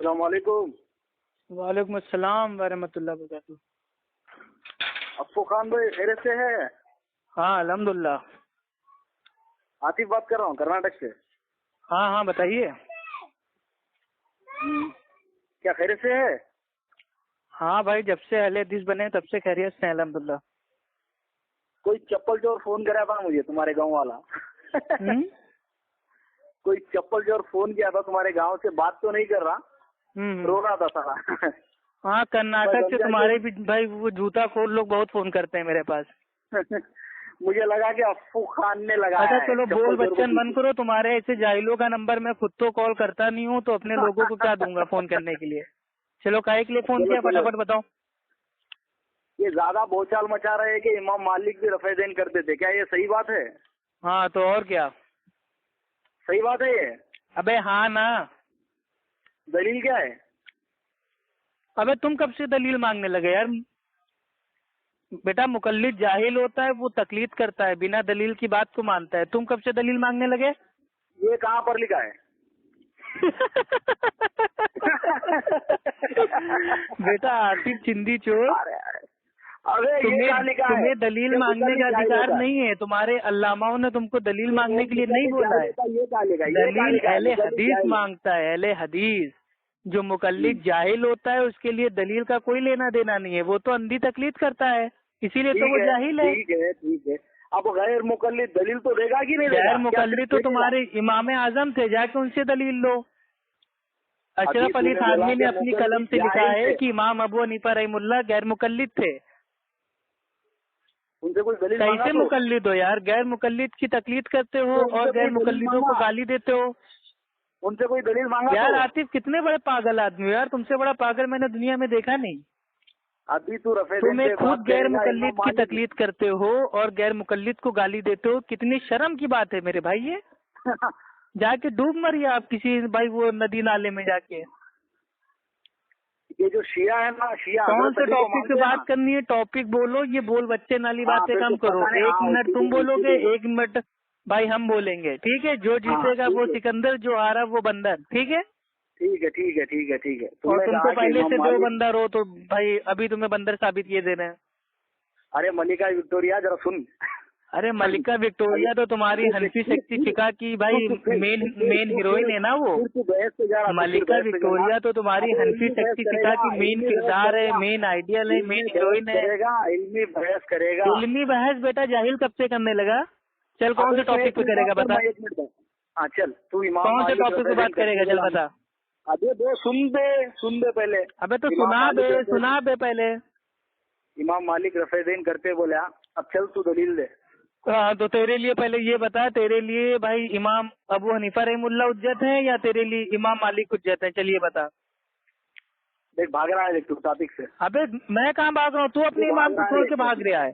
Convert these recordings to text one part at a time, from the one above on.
अस्सलामुअलैकुम। वालेकुम अस्सलाम वरहमतुल्लाह वबरकातुहू। अफ्फू खान भाई खैरियत से है? हाँ अल्हम्दुलिल्लाह। आतिफ बात कर रहा हूँ कर्नाटक से। हाँ हाँ बताइए। क्या खैरियत से है? हाँ भाई, जब से अहले हदीस बने तब से खैरियत से हैं अल्हम्दुलिल्लाह। कोई चप्पल चोर फोन करा था मुझे, तुम्हारे गांव वाला। कोई चप्पल चोर फोन किया था तुम्हारे गांव से, बात तो नहीं कर रहा, रो रहा था साला। हाँ कर्नाटक से तुम्हारे भी भाई वो जूता खोर लोग बहुत फोन करते हैं मेरे पास। मुझे लगा कि अफ्फू खान ने लगाया अच्छा है। चलो बोल बच्चन बंद करो, तुम्हारे ऐसे जाहिलों का नंबर मैं खुद तो कॉल करता नहीं हूँ, तो अपने लोगों को क्या दूंगा फोन करने के लिए। चलो काहे के लिए फोन किया फटाफट बताओ। ये ज्यादा भौचाल मचा रहे हैं कि इमाम मालिक भी रफ़े दैन करते थे, क्या ये सही बात है? हाँ तो और क्या, सही बात है ये? अबे हाँ ना। दलील क्या है? अबे तुम कब से दलील मांगने लगे यार। बेटा मुकल्लिद जाहिल होता है, वो तकलीद करता है, बिना दलील की बात को मानता है। तुम कब से दलील मांगने लगे? ये कहाँ पर लिखा है? बेटा आतिफ चिंदी चोर, अरे तुम्हें दलील मांगने का अधिकार नहीं है। तुम्हारे अल्लामाओं ने तुमको दलील मांगने के लिए नहीं बोला है। दलील अहले हदीस मांगता है, अहले हदीस। जो मुकल्लिद जाहिल होता है उसके लिए दलील का कोई लेना देना नहीं है, वो तो अंधी तकलीद करता है, इसीलिए तो वो जाहिल है। ठीक है। अब गैर मुकल्लिद दलील तो देगा कि नहीं देगा? गैर मुकल्लिद तो तुम्हारे इमाम आजम थे, जाके उनसे दलील लो। अशरफ अली थानवी ने अपनी कलम से लिखा है कि इमाम अबू हनीफा रहमुल्लाह गैर मुकल्लिद थे। उनसे कोई दलील कैसे मुकल्लिद हो यार, गैर मुकल्लिद की तकलीद करते हो और गैर मुकल्लिदों को गाली देते हो। उनसे कोई दलील मांगा यार आतिफ कितने बड़े पागल आदमी हो यार, तुमसे बड़ा पागल मैंने दुनिया में देखा नहीं। अभी तुम एक खुद गैर मुकल्लिद की तकलीद करते हो और गैर मुकल्लिद को गाली देते हो, कितनी शर्म की बात है मेरे भाई ये। जाके डूब मरिए आप किसी भाई वो नदी नाले में जाके। ये जो शिया है ना, शिया कौन से टॉपिक पे बात करनी है, टॉपिक बोलो। ये बोल बच्चे नाली बात से कम करो। 1 मिनट तुम बोलोगे, 1 मिनट भाई हम बोलेंगे, ठीक है। जो जीतेगा वो सिकंदर, जो हारा वो बंदर, ठीक है। ठीक है। और तुमको पहले से 2 बंदर हो तो भाई अभी तुम्हें बंदर साबित किए देना है। अरे मलिका विक्टोरिया जरा सुन। अरे मलिका विक्टोरिया तो तुम्हारी हंसी शक्ति चिका की भाई मेन हीरोइन है ना वो। मलिका विक्टोरिया तो तुम्हारी हंसी शक्ति चिका की मेन किरदार है, मेन आइडियल है, मेन हीरोइन है। इल्मी बहस करेगा। इल्मी बहस बेटा जाहिल कब से करने लगा। चल कौन से टॉपिक पे करेगा बता। हाँ चल तू इमाम कौन से टॉपिक पे बात करेगा, चल बता। अबे दो सुन दे पहले। अबे तो सुना बे पहले। इमाम मालिक रफ़े दैन करते बोले। अब चल तू दलील दे। हाँ तो तेरे लिए पहले ये बता, तेरे लिए भाई इमाम अबू हनीफा रहमुल्लाह हुज्जत है या तेरे लिए इमाम मालिक हुज्जत है, चलिए बता। देख भाग रहा है देख तू टॉपिक से। अबे मैं कहाँ भाग रहा हूँ, तू अपने इमाम को छोड़ के भाग रहा है।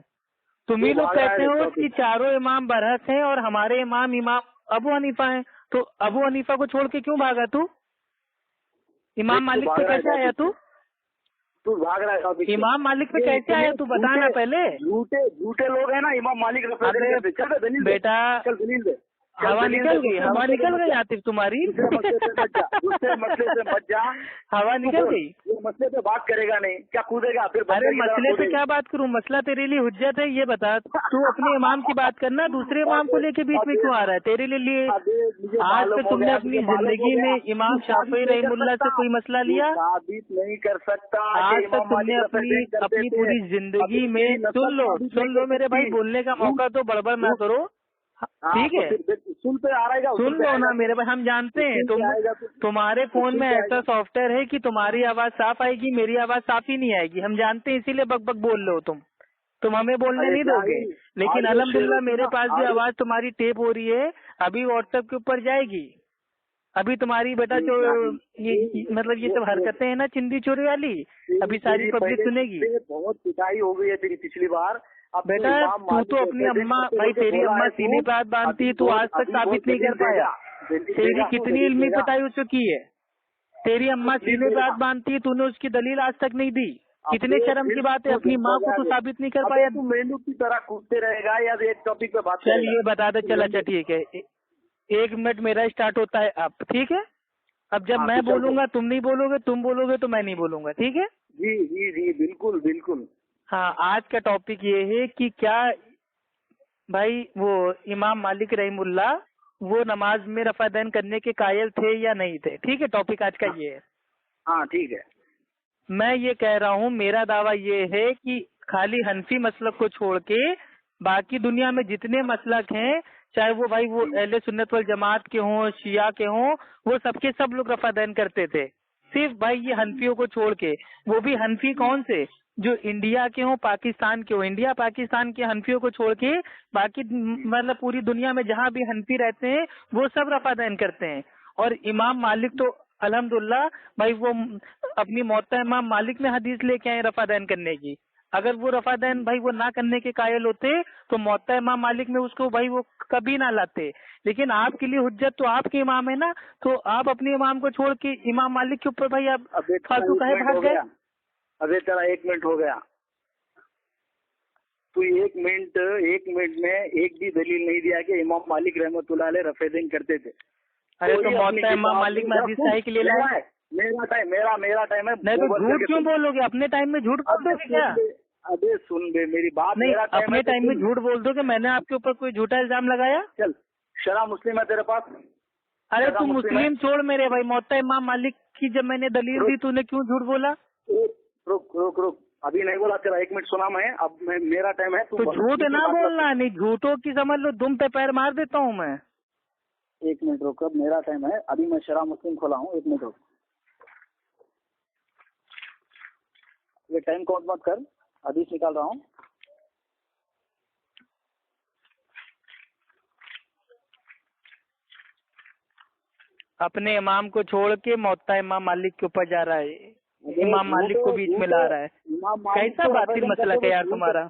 तुम ही लोग कहते हो कि चारों इमाम बरहक हैं और हमारे इमाम अबू हनीफा हैं, तो अबू हनीफा को छोड़ के क्यों भागा तू? इमाम मालिक पे कैसे आया तू? तू भाग रहा है इमाम मालिक पे कैसे आया तू बताना पहले। झूठे लोग हैं ना इमाम मालिक बेटा दलील दे। हवा निकल गई आतिफ तुम्हारी। दूसरे मसले से मत जा। हवा निकल गई। ये मसले पे बात करेगा नहीं, क्या कूदेगा फिर? अरे मसले पे क्या बात करूं, मसला तेरे लिए हुज्जत है ये बता। तू अपने इमाम की बात करना, दूसरे इमाम को लेके बीच में क्यों आ रहा है? तेरे लिए आज तक तुमने अपनी जिंदगी में इमाम शाफी रहमुल्लाह से कोई मसला लिया? साबित नहीं कर सकता। आज तक तुमने अपनी पूरी जिंदगी में सुन लो मेरे भाई, बोलने का मौका तो बड़बड़ ना करो, ठीक है। सुन लो ना मेरे भाई, हम जानते हैं तुम्हारे फोन में ऐसा सॉफ्टवेयर है कि तुम्हारी आवाज साफ आएगी, मेरी आवाज साफ ही नहीं आएगी, हम जानते हैं, इसीलिए बक बक बोल रहे हो तुम हमें बोलने नहीं दोगे। लेकिन अल्हम्दुलिल्लाह मेरे पास भी आवाज तुम्हारी टेप हो रही है, अभी व्हाट्सएप के ऊपर जाएगी। अभी तुम्हारी बेटा जो ये मतलब ये सब हरकतें हैं ना चिंदी चोरी वाली, अभी सारी पब्लिक सुनेगी। बहुत पिटाई हो गई है तेरी पिछली बार। बेटा तू तो अपनी अम्मा भाई, तेरी अम्मा सीने पे हाथ बांधती है, तू आज तक साबित नहीं कर पाया। तेरी कितनी इल्मी पिटाई हो चुकी है। तेरी अम्मा सीने पे हाथ बांधती है, तूने उसकी दलील आज तक नहीं दी। कितने शर्म की बात है, अपनी माँ को तू साबित नहीं कर पाया। तू मेंढक की तरह कूदते रहेगा या एक टॉपिक पे बात? चल ये बता दे, चल अच्छा ठीक है, 1 मिनट मेरा स्टार्ट होता है अब, ठीक है। अब जब मैं बोलूंगा तुम नहीं बोलोगे, तुम बोलोगे तो मैं नहीं बोलूंगा, ठीक है? जी जी जी, बिल्कुल बिल्कुल। हाँ, आज का टॉपिक ये है कि क्या भाई वो इमाम मालिक रहीमुल्लाह वो नमाज में रफ़ादैन करने के कायल थे या नहीं थे, ठीक है? टॉपिक आज का ये है। हाँ ठीक है। मैं ये कह रहा हूँ, मेरा दावा ये है कि खाली हनफी मसलक को छोड़ के बाकी दुनिया में जितने मसलक हैं, चाहे वो भाई वो अहले सुन्नत वल जमात के हों, शिया के हों, वो सबके सब लोग रफ़ादैन करते थे। सिर्फ भाई ये हनफियों को छोड़ के, वो भी हनफी कौन से, जो इंडिया के हों, पाकिस्तान के हों, इंडिया पाकिस्तान के हनफियों को छोड़ के बाकी मतलब पूरी दुनिया में जहाँ भी हनफी रहते हैं वो सब रफ़ादैन करते हैं। और इमाम मालिक तो अल्हम्दुलिल्लाह भाई वो अपनी मौता इमाम मालिक में हदीस लेके आए रफ़ादैन करने की। अगर वो रफ़ादैन भाई वो ना करने के कायल होते तो मौता इमाम मालिक में उसको भाई वो कभी ना लाते। लेकिन आपके लिए हुज्जत तो आपके इमाम है ना, तो आप अपने इमाम को छोड़ के इमाम मालिक के ऊपर भाई आप फालतू काहे भाग गए? अबे तेरा 1 मिनट हो गया। तू 1 मिनट में एक भी दलील नहीं दिया कि इमाम मालिक रहमतुल्लाह अलैह रफ़ादैन करते थे। अरे तो मौता इमाम मालिक में हदीस काहे के लिए लाए? मेरा टाइम है। नहीं तो झूठ क्यों बोलोगे? अपने टाइम में झूठ बोल दोगे क्या? अबे सुन बे मेरी बात। नहीं, अपने टाइम में झूठ बोल दो कि मैंने आपके ऊपर कोई झूठा इल्जाम लगाया? चल, शरा मुस्लिम है तेरे पास? अरे तू मुस्लिम छोड़ मेरे भाई, मौता इमाम मालिक की जब मैंने दलील दी तूने क्यों झूठ बोला? रुक, अभी नहीं बोला तेरा 1 मिनट सुना मैं। अब मेरा टाइम है। तो झूठ ना बोलना, नहीं झूठों की समझ लो दुम पे पैर मार देता हूँ मैं। 1 मिनट रुक, अब मेरा टाइम है। अभी मैं शरा मुस्लिम खोला हूँ। 1 मिनट रुक, ये टाइम काउंट मत कर, हदीस निकाल रहा हूँ। अपने इमाम को छोड़ के मौता इमाम मालिक के ऊपर जा रहा है, इमाम मालिक को बीच में ला रहा है। कैसा बातिल मसला है यार तुम्हारा?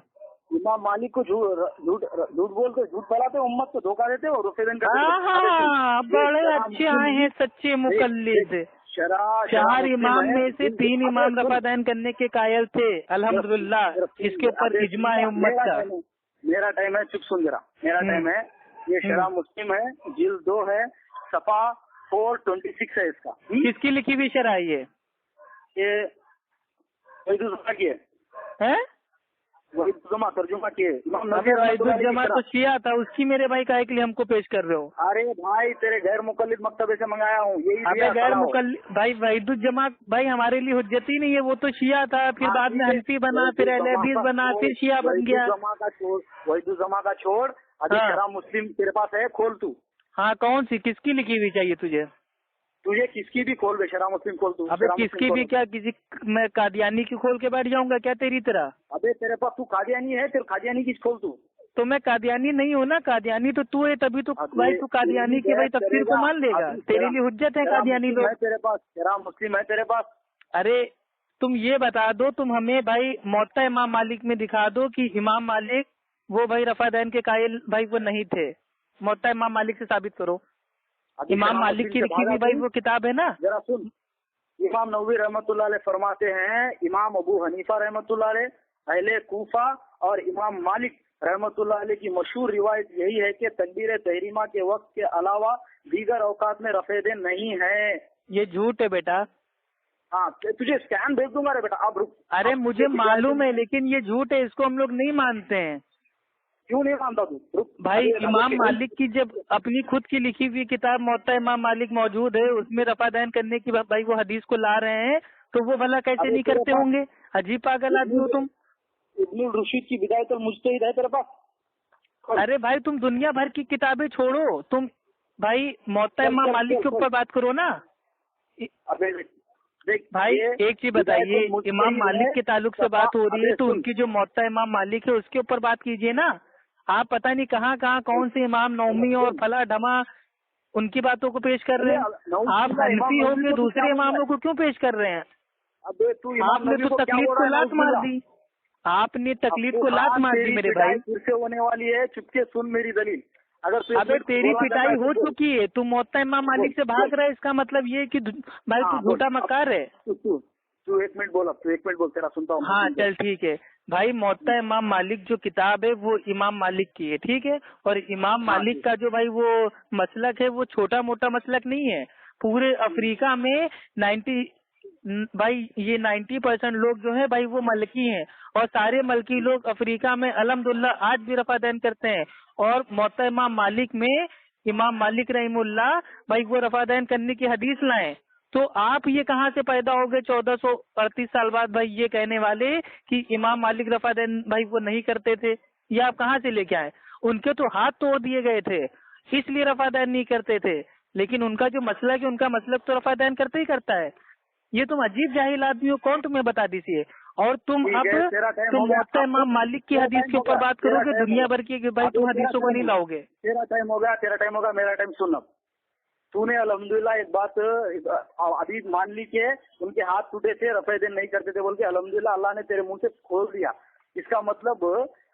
इमाम मालिक को झूठ बोलते, झूठ फैलाते, उम्मत को धोखा देते और रफ़ादैन करते। हाँ, बड़े अच्छे आए हैं सच्चे मुकल्लिद। 4 इमाम में से 3 इमाम रफ़ादैन करने के कायल थे अल्हम्दुलिल्लाह। इसके ऊपर इजमा है उम्मत का। मेरा टाइम है, चुप सुन जरा। मेरा टाइम है, ये शरा मुस्लिम है, जिल्द 2 है, सफ़ा 426 है इसका। किसकी लिखी हुई शरा है ये? वहीदुज़्ज़मा की है। वहीदुज़्ज़मा तर्जुमा की है। वहीदुज़्ज़मा तो शिया था, उसकी मेरे भाई काहे के लिए हमको पेश कर रहे हो? अरे भाई तेरे गैर मुकल्लिद मकतबे से मंगाया हूँ। अबे गैर मुकल्लिद भाई, वहीदुज़्ज़मा भाई हमारे लिए हुज्जत ही नहीं है। वो तो शिया था, फिर बाद में हनफी बना, फिर अहले हदीस बना, फिर शिया बन गया। वहीदुज़्ज़मा का छोड़, अभी शरा मुस्लिम तेरे पास है, खोल तू। हाँ, कौन सी किसकी लिखी हुई चाहिए तुझे? तुझे किसकी भी खोल, शरा मुस्लिम खोल तू। अबे किसकी भी क्या, किसी मैं कादियानी की खोल के बैठ जाऊंगा क्या तेरी तरह? अबे तेरे पास तू कादियानी है, फिर कादियानी की खोल तू। तो मैं कादियानी नहीं हूँ ना, कादियानी तो तू है, तभी तो भाई तू कादियानी की भाई तफसीर को मान लेगा। तेरे लिए हुज्जत है कादियानी लोग। तेरे पास शरा मुस्लिम है तेरे पास? अरे तुम ये बता दो, तुम हमें भाई मौता इमाम मालिक में दिखा दो कि इमाम मालिक वो भाई रफ़ादैन के कायल भाई वो नहीं थे। मौता इमाम मालिक से साबित करो। इमाम मालिक की लिखी हुई भाई वो किताब है ना। जरा सुन, इमाम नववी रहमतुल्लाह अलैह फरमाते हैं, इमाम अबू हनीफा रहमतुल्लाह अलैह, अहले कूफा और इमाम मालिक रहमतुल्लाह अलैह की मशहूर रिवायत यही है कि तकबीर तहरीमा के वक्त के अलावा दीगर औकात में रफ़ादैन नहीं है। ये झूठ है बेटा। हाँ, तुझे स्कैन भेज दूंगा रे बेटा। अब रुक। अरे मुझे मालूम है, लेकिन ये झूठ है, इसको हम लोग नहीं मानते हैं। क्यों नहीं मानता तू? भाई इमाम मालिक की जब अपनी खुद की लिखी हुई किताब मौता इमाम मालिक मौजूद है, उसमें रफ़ादैन करने की भाई वो हदीस को ला रहे हैं, तो वो भला कैसे नहीं करते होंगे? अजीब पागल आदमी हो तुम। इब्नुल रुशीद की बिदायतुल मुज्तहिद है तेरे पास? अरे भाई तुम दुनिया भर की किताबें छोड़ो, तुम भाई मौता इमाम मालिक के ऊपर बात करो ना। भाई एक चीज बताइए, इमाम मालिक के ताल्लुक से बात हो रही है तो उनकी जो मौता इमाम मालिक है उसके ऊपर बात कीजिए ना। आप पता नहीं कहाँ कौन से इमाम नौमी और फला ढमा उनकी बातों को पेश कर रहे हैं। आप हनफी होकर दूसरे इमामों को क्यों पेश कर रहे हैं? आपने तो तकलीफ को लात मार दी, आपने तकलीफ को लात मार दी मेरे भाई। फिर से होने वाली है, चुपके सुन मेरी दलील। अगर तेरी पिटाई हो चुकी है, तू मौता इमाम मालिक से भाग रहा है, इसका मतलब ये कि भाई तू झूठा मक्कार है। तू 1 मिनट बोल, तू 1 मिनट बोल, तेरा सुनता हूँ। हाँ चल ठीक है भाई, मौता इमाम मालिक जो किताब है वो इमाम मालिक की है, ठीक है। और इमाम मालिक का जो भाई वो मसलक है वो छोटा मोटा मसलक नहीं है। पूरे अफ्रीका में 90% लोग जो है भाई वो मलकी हैं, और सारे मलकी लोग अफ्रीका में अल्हम्दुलिल्लाह आज भी रफादैन करते हैं। और मौता इमाम मालिक में इमाम मालिक रहीमुल्लाह भाई वो रफादैन करने की हदीस लाए। तो आप ये कहाँ से पैदा हो गए 1438 साल बाद भाई ये कहने वाले कि इमाम मालिक रफादैन भाई वो नहीं करते थे? ये आप कहाँ से लेके आए? उनके तो हाथ तोड़ दिए गए थे, इसलिए रफादैन नहीं करते थे। लेकिन उनका जो मसलक है, उनका मसलक तो रफादैन करते ही करता है। ये तुम अजीब जाहिल आदमी हो, कौन तुम्हें बता दीजिए। और तुम मौता इमाम मालिक की हदीस के ऊपर बात करोगे दुनिया भर की, भाई तुम हदीसों को नहीं लाओगे। तेरा टाइम हो गया, मेरा टाइम सुन। अब तूने अल्हम्दुलिल्लाह एक बात अभी मान ली के उनके हाथ टूटे थे, रफादैन नहीं करते थे बोल के, अल्हम्दुलिल्लाह अल्लाह ने तेरे मुंह से खोल दिया। इसका मतलब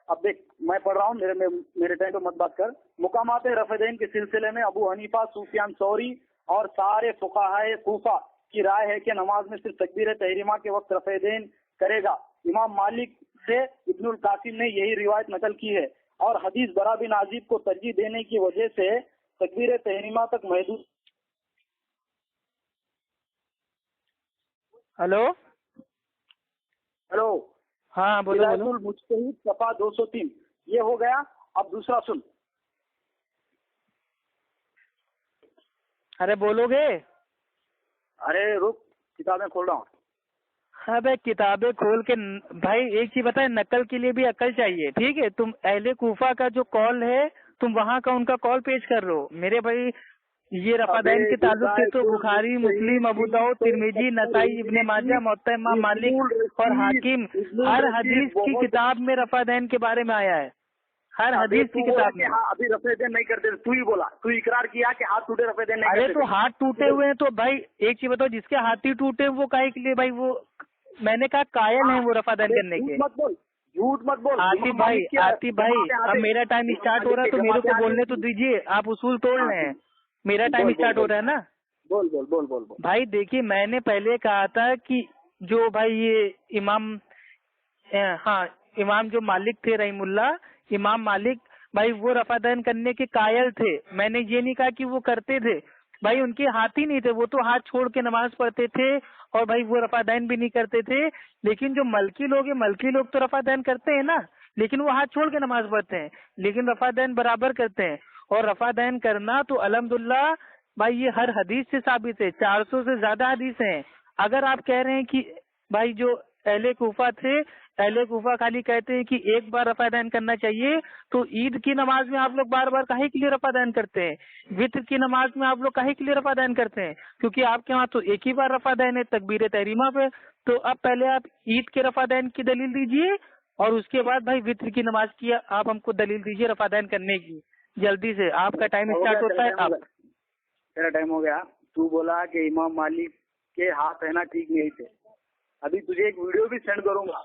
अब देख, मैं पढ़ रहा हूँ, मेरे टाइम पे मत बात कर। मुकामात रफादैन के सिलसिले में अबू हनीफा, सुफियान सौरी और सारे फुकाहाए कूफा की राय है कि नमाज में सिर्फ तकबीर तहरीमा के वक्त रफादैन करेगा। इमाम मालिक से इब्नुल कासिम ने यही रिवायत नकल की है, और हदीस बरा बिन आजिब को तरजीह देने की वजह से तकबीर तहरीमा तक महदूद। हेलो हाँ बोलो। मुज्तहिद सफा 203 ये हो गया। अब दूसरा सुन। अरे बोलोगे? अरे रुक, किताबें खोल रहा हूँ। हाँ भाई किताबें खोल के भाई एक चीज बताए, नकल के लिए भी अकल चाहिए, ठीक है? तुम अहले कूफा का जो कॉल है तुम वहाँ का उनका कॉल पेश कर रहे हो मेरे भाई। ये रफादैन के ताल्लुक से तो बुखारी, मुस्लिम, अबू दाऊद, तिरमिजी, नसाई, इब्ने माजा, मुअत्ता इमाम मालिक और हाकिम, हर हदीस की किताब में रफादैन के बारे में आया है, हर हदीस की किताब में। अभी रफादैन नहीं करते, तू ही बोला, तू इकरार किया कि हाथ टूटे, रफादैन नहीं करते। अरे तो हाथ टूटे हुए हैं तो भाई एक चीज बताओ, जिसके हाथ ही टूटे वो काहे के लिए भाई वो, मैंने कहा कायल है वो रफादैन करने के। झूठ मत बोल आतिफ भाई अब मेरा टाइम स्टार्ट हो रहा है तो मेरे को बोलने तो दीजिए, आप उसूल तोड़ रहे हैं। मेरा टाइम स्टार्ट हो रहा है ना। बोल भाई देखिए, मैंने पहले कहा था कि जो भाई ये इमाम जो मालिक थे रहीमुल्लाह, इमाम मालिक भाई वो रफादैन करने के कायल थे। मैंने ये नहीं कहा कि वो करते थे, भाई उनके हाथ ही नहीं थे, वो तो हाथ छोड़ के नमाज पढ़ते थे, और भाई वो रफादैन भी नहीं करते थे। लेकिन जो मलकी लोग है, मलकी लोग तो रफादैन करते हैं ना, लेकिन वो हाथ छोड़ के नमाज पढ़ते हैं, लेकिन रफादैन बराबर करते हैं। और रफादैन करना तो अल्हम्दुलिल्लाह भाई ये हर हदीस से साबित है, 400 से ज्यादा हदीस हैं। अगर आप कह रहे हैं कि भाई जो अहले कूफा थे, अहले कूफा खाली कहते हैं कि एक बार रफादैन करना चाहिए, तो ईद की नमाज में आप लोग बार बार काहे के लिए रफादैन करते हैं? वित्र की नमाज में आप लोग काहे के लिए रफादैन करते हैं? क्योंकि आपके वहाँ तो एक ही बार रफादैन है तकबीर तहरीमा पे। तो अब पहले आप ईद के रफादैन की दलील दीजिए, और उसके बाद भाई वित्र की नमाज की आप हमको दलील दीजिए रफादैन करने की। जल्दी से, आपका टाइम स्टार्ट होता है। अब तेरा टाइम हो गया। तू बोला कि इमाम मालिक के हाथ है ना ठीक नहीं थे। अभी तुझे एक वीडियो भी सेंड करूंगा।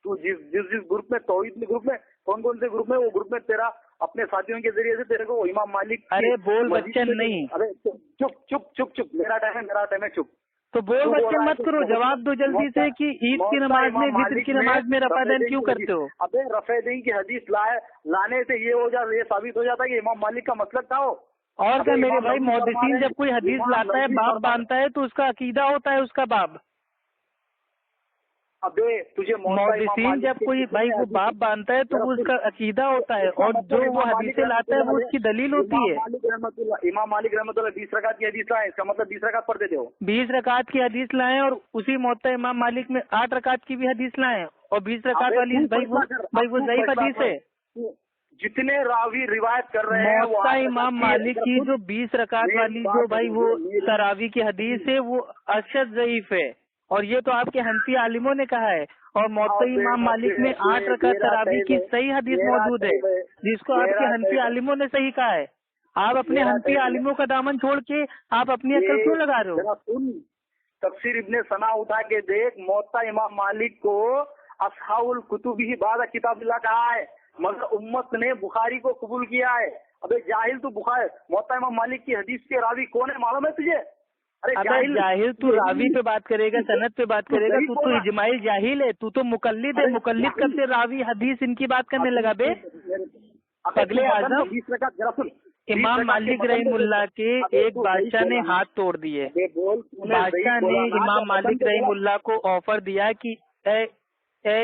तू जिस ग्रुप में, तौहीद ग्रुप में, कौन से ग्रुप में, वो ग्रुप में तेरा अपने साथियों के जरिए से तेरे को इमाम मालिक। अरे बोल बच्चन नहीं। अरे चुप, मेरा टाइम है, चुप। तो बोल बच्चन मत करो, जवाब दो जल्दी से कि ईद की नमाज में, वित्र की नमाज में रफादैन क्यों करते हो? अबे रफादैन की हदीस लाने से ये साबित हो जाता है कि इमाम मालिक का मसलक था। और क्या मेरे भाई, मुहद्दिसीन जब कोई हदीस लाता है, बाब बांधता है, तो उसका अकीदा होता है उसका बाब। अबे तुझे मुहद्दिसीन जब कोई भाई वो बाब बांधता है तो वो उसका अकीदा होता है, और जो वो हदीसें लाता है वो उसकी दलील होती है। इमाम मालिक रहमतुल्लाह 20 रकात की हदीस लाए, इसका मतलब 20 रकात पढ़ते थे वो। 20 रकात की हदीस लाए, और उसी मुअत्ता इमाम मालिक में 8 रकात की भी हदीस लाए, और 20 रकात वाली भाई वो ज़ईफ हदीस है। जितने रावी रिवायत कर रहे हैं मुअत्ता इमाम मालिक की जो 20 रकात वाली जो भाई वो तरावी की हदीस है वो अशद ज़ईफ है, और ये तो आपके हनफी आलिमों ने कहा है। और मुअत्ता इमाम मालिक में 8 रकात तरावी की सही हदीस मौजूद है, जिसको आपके हनफी आलिमों ने सही कहा है। आप अपने हनफी आलिमों का दामन छोड़ के आप अपनी अकल क्यों लगा रहे हो? तफसीर इब्ने सना उठा के देख, मुअत्ता इमाम मालिक को असहाबुल कुतुबी बाद किताबुल्लाह कहा है, मगर उम्मत ने बुखारी को कबूल किया है। अबे जाहिल, तू बुखारी मुअत्ता इमाम मालिक की हदीस के रावी कौन है मालूम है तुझे? अरे जाहिल तू रावी पे बात करेगा, सनद पे बात करेगा, तू तो इजमाइल जाहिल है, तू तो मुकल्लिद है। मुकल्लिद कब से रावी हदीस इनकी बात करने लगा बे? अगले आजम 20 रकात, जरा सुन, इमाम मालिक रहीमुल्लाह के एक बादशाह ने हाथ तोड़ दिए। बादशाह ने इमाम मालिक रहीमुल्लाह को ऑफर दिया कि ए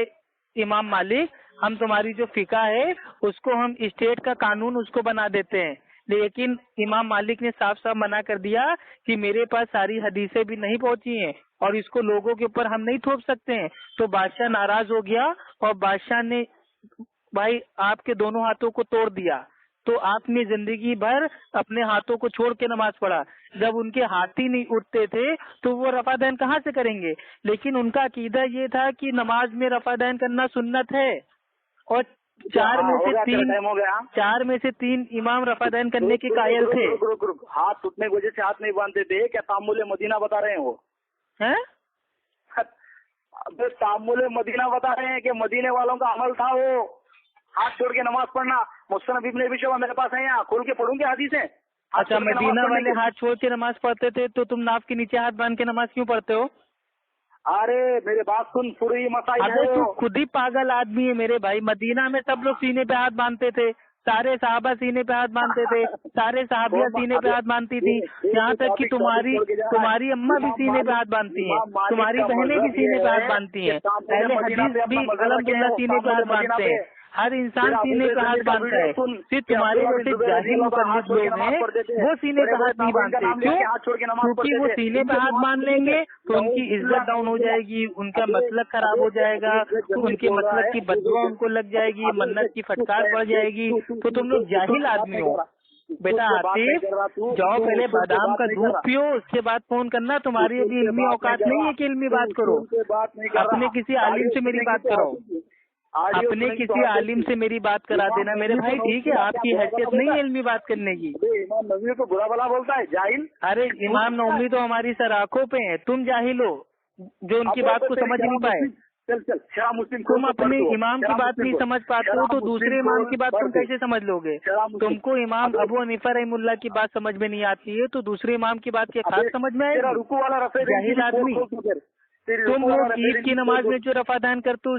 इमाम मालिक, हम तुम्हारी जो फिका है उसको हम स्टेट का कानून उसको बना देते हैं। लेकिन इमाम मालिक ने साफ साफ मना कर दिया कि मेरे पास सारी हदीसें भी नहीं पहुंची हैं और इसको लोगों के ऊपर हम नहीं थोप सकते हैं। तो बादशाह नाराज हो गया और बादशाह ने भाई आपके दोनों हाथों को तोड़ दिया। तो आपने जिंदगी भर अपने हाथों को छोड़ के नमाज पढ़ा। जब उनके हाथ ही नहीं उठते थे तो वो रफादैन कहाँ से करेंगे। लेकिन उनका अकीदा ये था कि नमाज में रफादैन करना सुन्नत है और चार में से तीन इमाम रफादैन करने के कायल थे। हाथ टूटने की वजह से हाथ नहीं बांधते थे क्या? तामुल मदीना बता रहे हैं वो हैं? तामुल मदीना बता रहे हैं कि मदीने वालों का अमल था वो हाथ छोड़ के नमाज पढ़ना। मुस्लिम इब्ने अबी शैबा मेरे पास है, यहाँ खोल के पढ़ूंगे हदीसें। अच्छा, मदीना वाले हाथ छोड़ के नमाज पढ़ते थे तो तुम नाफ के नीचे हाथ बांध के नमाज क्यों पढ़ते हो? अरे मेरे बात सुन, पूरी मसाइल है। तू खुद ही पागल आदमी है मेरे भाई। मदीना में सब लोग सीने पे हाथ बांधते थे, सारे साहबा सीने पे हाथ बांधते थे, सारे साहबिया सीने पे हाथ बांधती थी, यहाँ तक कि तुम्हारी अम्मा भी सीने पे हाथ बांधती हैं, तुम्हारी बहनें भी सीने पे हाथ बांधती हैं, पहले हदीस भी अल्हम्दुलिल्लाह सीने पे हाथ बांधते हैं, हर इंसान सीने पे हाथ बांधता है। सिर्फ तुम्हारे जैसे जाहिल मुकल्लिद लोग हैं वो सीने पे हाथ नहीं बांधते। क्यों? क्योंकि वो सीने पे हाथ बांध लेंगे तो उनकी इज्जत डाउन हो जाएगी, उनका मसलक खराब हो जाएगा, उनके मसलक की बददुआ उनको लग जाएगी, मन्नत की फटकार बढ़ जाएगी। तो तुम लोग जाहिल आदमी हो। बेटा आतिफ, जाओ पहले बादाम का दूध पियो, उसके बाद फोन करना। तुम्हारी अभी इल्मी औकात नहीं है कि इल्मी बात करो। अपने किसी आलिम से मेरी बात करो, अपने किसी आलिम से मेरी बात करा देना मेरे भाई, ठीक है? आपकी हैसियत नहीं है इल्मी बात करने की। इमाम नववी को बुरा भला बोलता है जाहिल। अरे इमाम नववी तो हमारी सर आंखों पे है, तुम जाहिल हो जो उनकी बात को समझ नहीं पाए। तुम अपने इमाम की बात नहीं समझ पाते हो तो दूसरे इमाम की बात तुम कैसे समझ लोगे? तुमको इमाम अबू हनीफा रहमुल्लाह की बात समझ में नहीं आती है तो दूसरे इमाम की बात क्या खास समझ में आएगी? जाहिल आदमी। तुम लोग ईद की नमाज में जो रफादान करते हो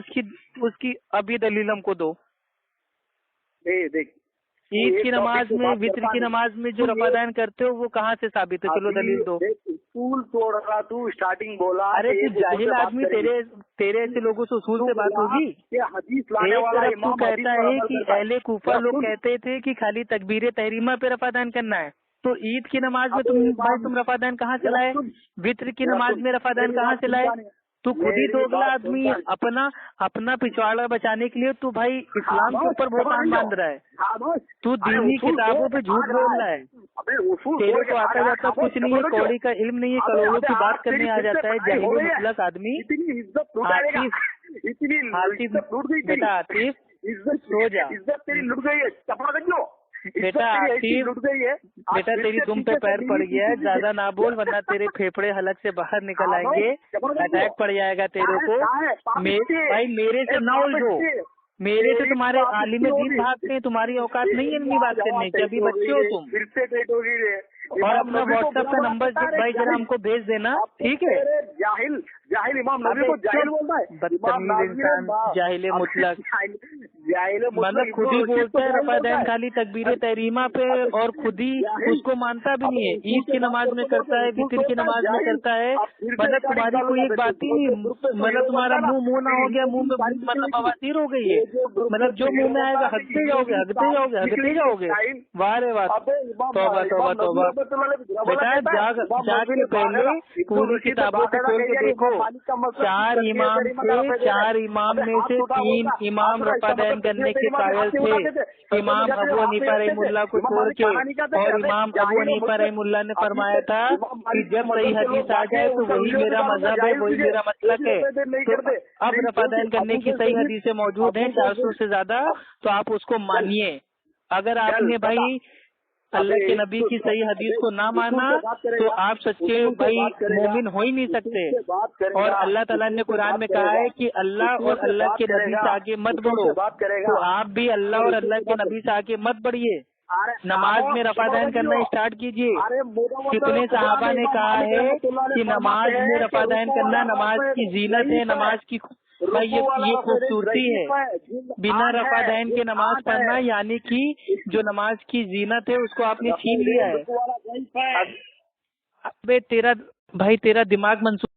उसकी अभी दलील हमको दो। देख, ईद की नमाज में, वित्र की नमाज में जो रफादान करते हो वो कहाँ से साबित है? चलो दलील दो। उसूल तोड़ रहा तू, स्टार्टिंग बोला। अरे तू जाहिल आदमी, तेरे ऐसे लोगों से उसूल से बात होगी? तू कहता है कि अहले कूफा लोग कहते थे कि खाली तकबीर तहरीमा पे रफादान करना है, तो ईद की नमाज में तुम रफादान कहाँ से लाए? वित्र की नमाज में रफादान कहाँ से लाए? तू खुद ही दोगला आदमी है। अपना पिछवाड़ा बचाने के लिए तू भाई इस्लाम के ऊपर बोतान बांध रहा है। तू दीनी किताबों पे झूठ बोल रहा है। तेरे को आता जाता कुछ नहीं है, कौड़ी का इल्म नहीं है, करोड़ों की बात करने आ जाता है जाहिल मुतलक आदमी। बेटा आतिफ सो जा। बेटा आतिफ, बेटा तेरी दुम पे पैर पड़ गया है, ज्यादा ना बोल वरना तेरे फेफड़े हलक से बाहर निकल आएंगे, अटैक पड़ जाएगा तेरे को। भाई मेरे से ना उलझो, मेरे से तुम्हारे आलिम दीन भागते हैं, तुम्हारी औकात नहीं है इतनी बात करने की, अभी बच्चे हो तुम। और अपना व्हाट्सएप का नंबर भाई जरा हमको भेज देना, ठीक है? जाहिल इमाम नबी को जाहिल बोलता है, बदतमीज इंसान, जाहिल मुतलक। मतलब खुद ही बोलता है रफादैन खाली तकबीर तहरीमा पे और खुद ही उसको मानता भी नहीं है। ईद की नमाज में करता है, वितर की नमाज में करता है। मतलब तुम्हारी कोई एक बात ही नहीं, मतलब तुम्हारा मुंह ना हो गया, मुंह में मतलब बवासीर हो गई है। मतलब जो मुंह में आएगा हगते जाओगे। वाह रे वाह, तौबा तौबा तौबा। बेटा जाग के पहले पूरी किताबों को खोल के देखो। चार इमाम में से 3 इमाम रफादैन करने के कायल थे, इमाम अबू हनीफा रहमुल्लाह को छोड़ के। और इमाम अबू हनीफा रहमुल्लाह ने फरमाया था कि जब सही हदीस आ जाए तो वही मेरा मजहब है, वही मेरा मसलक है। तो अब रफादैन करने की सही हदीसें मौजूद हैं 400 से ज्यादा, तो आप उसको मानिए। अगर आपने भाई अल्लाह के नबी की सही हदीस को ना माना तो आप सच्चे भाई मोमिन हो ही नहीं सकते। और अल्लाह ताला ने कुरान में कहा है कि अल्लाह और अल्लाह के नबी से आगे मत बढ़ो, तो आप भी अल्लाह और अल्लाह के नबी से आगे मत बढ़िए। नमाज में रफादान करना स्टार्ट कीजिए। कितने सहाबा ने कहा है कि नमाज में रफादान करना नमाज की जीनत है, भाई ये खूबसूरती है। बिना रफ़ादैन के नमाज पढ़ना यानी कि जो नमाज की जीनत है उसको आपने छीन लिया है। अबे तेरा दिमाग मंसूर